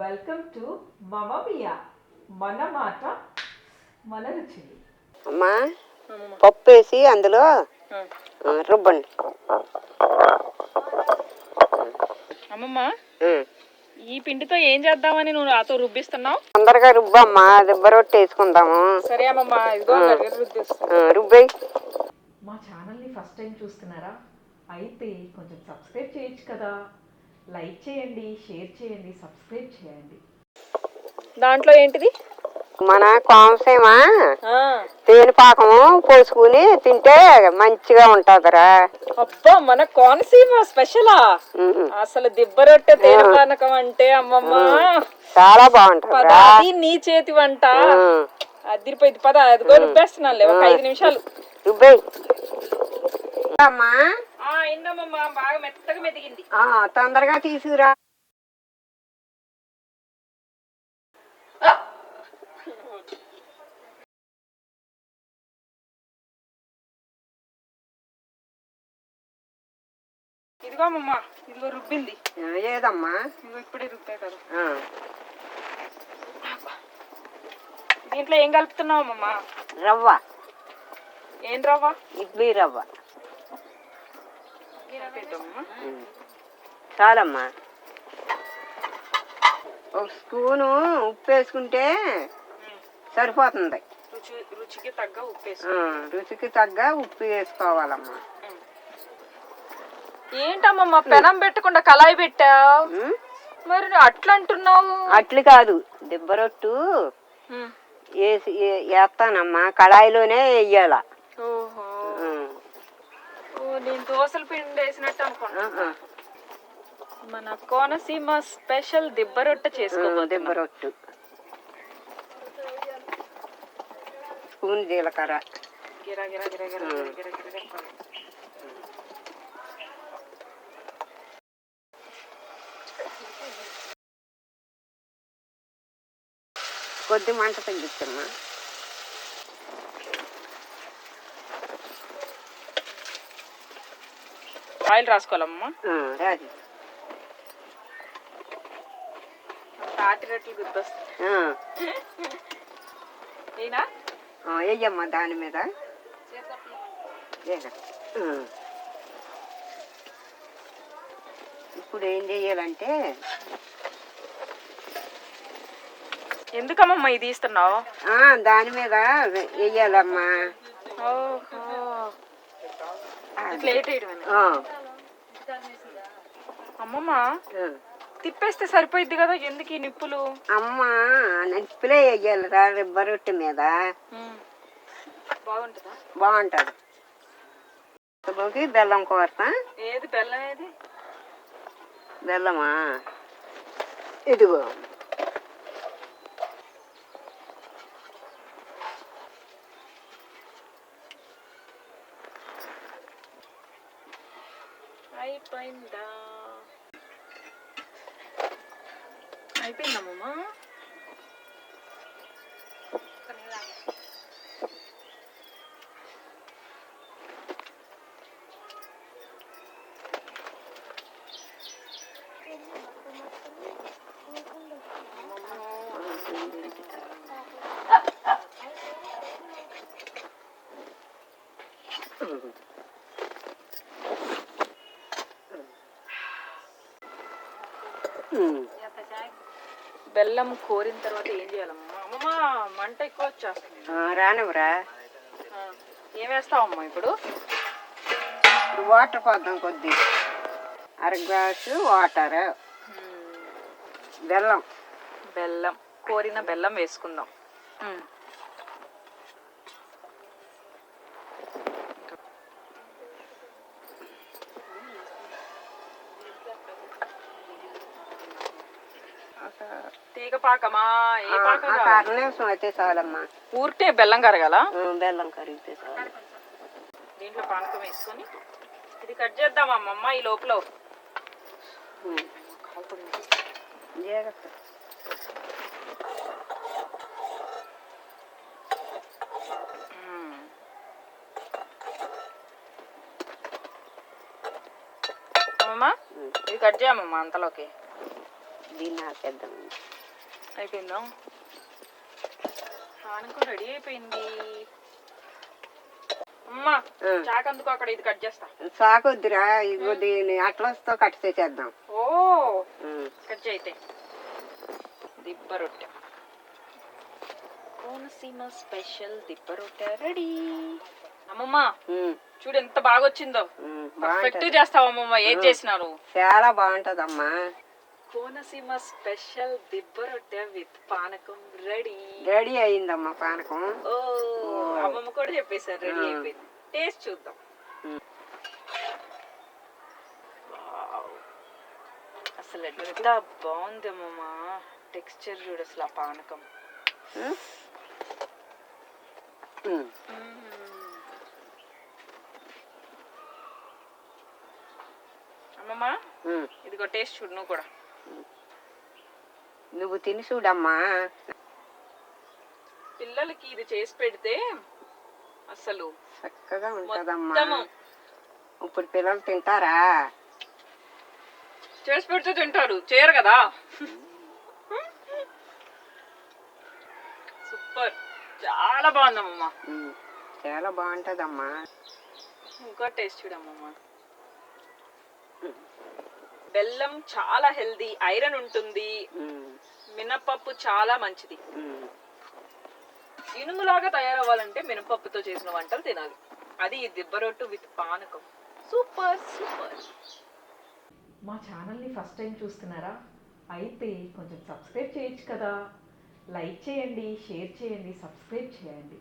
Welcome to మమమియా మన మాట మన రుచులు. అమ్మా పప్పు వేసి అందులో రుబ్బండి. అమ్మమ్మ ఈ పిండితో ఏం చేద్దామని నువ్వు నాతో రుబ్బిస్తున్నావు? తొందరగా రుబ్బమ్మా, దిబ్బ రొట్టె వేసుకుందాము. సరే అమ్మమ్మ, ఇదిగో రుబ్బేయి. మా ఛానల్ని ఫస్ట్ టైం చూస్తున్నారా? అయితే కొంచెం సబ్స్క్రైబ్ చేయొచ్చు కదా. లైక్ చేయండి, షేర్ చేయండి, సబ్స్క్రైబ్ చేయండి. దాంట్లో ఏంటిది? మన కోనసీమ తేనె పాకము పోసుకుని తింటే మంచిగా ఉంటుందిరా. అబ్బా, మన కోనసీమ స్పెషలా? అసలు దిబ్బ రొట్టె తేనె పానకం అంటే అమ్మమ్మ చాలా బాగుంటుంది. అది నీ చేతి వంట. అదిరిపోయింది. పద, అదిగో రుబ్బేస్తున్నాను. ఒక 5 నిమిషాలు రుబ్బేయి అమ్మా. అయిందమ్మమ్మ, బాగా మెత్తగా మెదిగింది. తొందరగా తీసుకురా. ఇదిగో అమ్మమ్మ, ఇదిగో రుబ్బింది. ఏదమ్మా? ఇదిగో ఇప్పుడే రుబ్బే కదా. దీంట్లో ఏం కలుపుతున్నావు అమ్మమ్మ? రవ్వ. ఏం రవ్వ? ఇడ్లీ రవ్వ. చాలమ్మా. ఒక స్పూను ఉప్పు వేసుకుంటే సరిపోతుంది. రుచికి తగ్గ ఉప్పు. రుచికి తగ్గ ఉప్పు వేసుకోవాలమ్మా. ఏంటమ్మమ్మ పెనం పెట్టకుండా కళాయి పెట్టావు? మరి అట్లా అంటున్నావు? అట్లు కాదు, దిబ్బ రొట్టు వేసి వేస్తానమ్మా. కళాయిలోనే వేయాల. ఓహో, నేను దోసల పిండి వేసినట్టు అనుకున్నా. మన కోనసీమ స్పెషల్ దిబ్బ రొట్టె చేసుకో. దిబ్బ రొట్టు. స్పూన్ జీలకర్ర. గిరా గిరా గిరా గిరా గిరా గిరా. కొద్ది మంట తగ్గించమ్మా. ఆయిల్ రాసుకోవాలమ్మా. రాజు తాటి రొట్టెలు గుర్తొస్తాయి. వేయమ్మా దాని మీద. ఇప్పుడు ఏం చెయ్యాలంటే, ఎందుకమ్మా ఇది తీస్తున్నావు? దాని మీద వేయాలమ్మా. అమ్మమ్మ తిప్పేస్తే సరిపోయిద్ది కదా, ఎందుకు ఈ నిప్పులు? అమ్మా నిప్పులే వేయాలిరా దిబ్బ రొట్టె మీద. బాగుంటుందా? బాగుంటది. బెల్లం కోరతా. ఏది బెల్లం? ఏది బెల్లమా? ఇదిగో. అయిపోయిందా? అయిపోయిందమ్మా. బెల్లం కోరిన తర్వాత ఏం చేయాలమ్మా? అమ్మమ్మ మంట ఎక్కువ వచ్చేస్తుంది. రానివ్వరా. ఏం వేస్తావమ్మా ఇప్పుడు? వాటర్ పోద్దాం. కొద్ది 1/2 గ్లాసు వాటర్. బెల్లం. బెల్లం కోరిన బెల్లం వేసుకుందాం. తీగ పాకమా? ఏ పాకం? 1 నిమిషం అయితే చాలమ్మా. ఊరికే బెల్లం కరగాల? బెల్లం కరిగితే చాలు. దీంట్లో పానకం వేసుకొని ఇది కట్ చేద్దామమ్మమ్మ ఈ లోపల. అమ్మమ్మ ఇది కట్ చేయమ్మమ్మ అంతలోకి. దీన్ని ఆపేద్దాం. అయిపోయిందా? పానకం రెడీ అయిపోయింది. అమ్మా చాకందుకు అక్కడ ఇది కట్ చేస్తా. సాకొద్దురా, ఇదిగో దీన్ని అట్లస్తో కట్ చేసేద్దాం. ఓ కట్ చేయతే. దిబ్బ రొట్టె, కోనసీమ స్పెషల్ దిబ్బ రొట్టె రెడీ. అమ్మమ్మ చూడు ఎంత బాగా వచ్చిందో. పర్ఫెక్ట్ చేస్తావు అమ్మమ్మ, ఏది చేసినాను. చాలా బాగుంటదమ్మా. కోనసీమ స్పెషల్ దిబ్బ రొట్టె విత్ పానకం రెడీ. రెడీ అయిందమ్మా పానకం. ఓ అమ్మమ్మ కూడా చెప్పేశారు రెడీ అయిపోయింది. టేస్ట్ చూద్దాం. అసలు ఎంత బాగుంది అమ్మమ్మ, టెక్స్చర్ చూడు అసలు ఆ పానకం. అమ్మమ్మ ఇదిగో టేస్ట్ చూడు నువ్వు కూడా. నువ్వు తిని చూడమ్మా. పిల్లలకి ఇది చేసి పెడితే అసలు చక్కగా ఉంటదమ్మా. మొత్తము ఇప్పుడు పిల్లలు తింటారా? చేసి పెడితే తింటారు, చేయరు కదా. సూపర్, చాలా బాగుందమ్మమ్మ. చాలా బాగుంటదమ్మా. ఇంకా టేస్ట్ చూడమ్మమ్మ. బెల్లం చాలా హెల్దీ, ఐరన్ ఉంటుంది. మినపప్పు చాలా మంచిది. ఇనుములాగా తయారవ్వాలంటే మినపప్పుతో చేసిన వంటలు తినాలి. అది ఈ దిబ్బరొట్టు విత్ పానకం. Super super. మా ఛానల్ని ఫస్ట్ టైం చూస్తున్నారా? అయితే కొంచెం సబ్స్క్రైబ్ చేయొచ్చు కదా. లైక్ చేయండి, షేర్ చేయండి, సబ్స్క్రైబ్ చేయండి.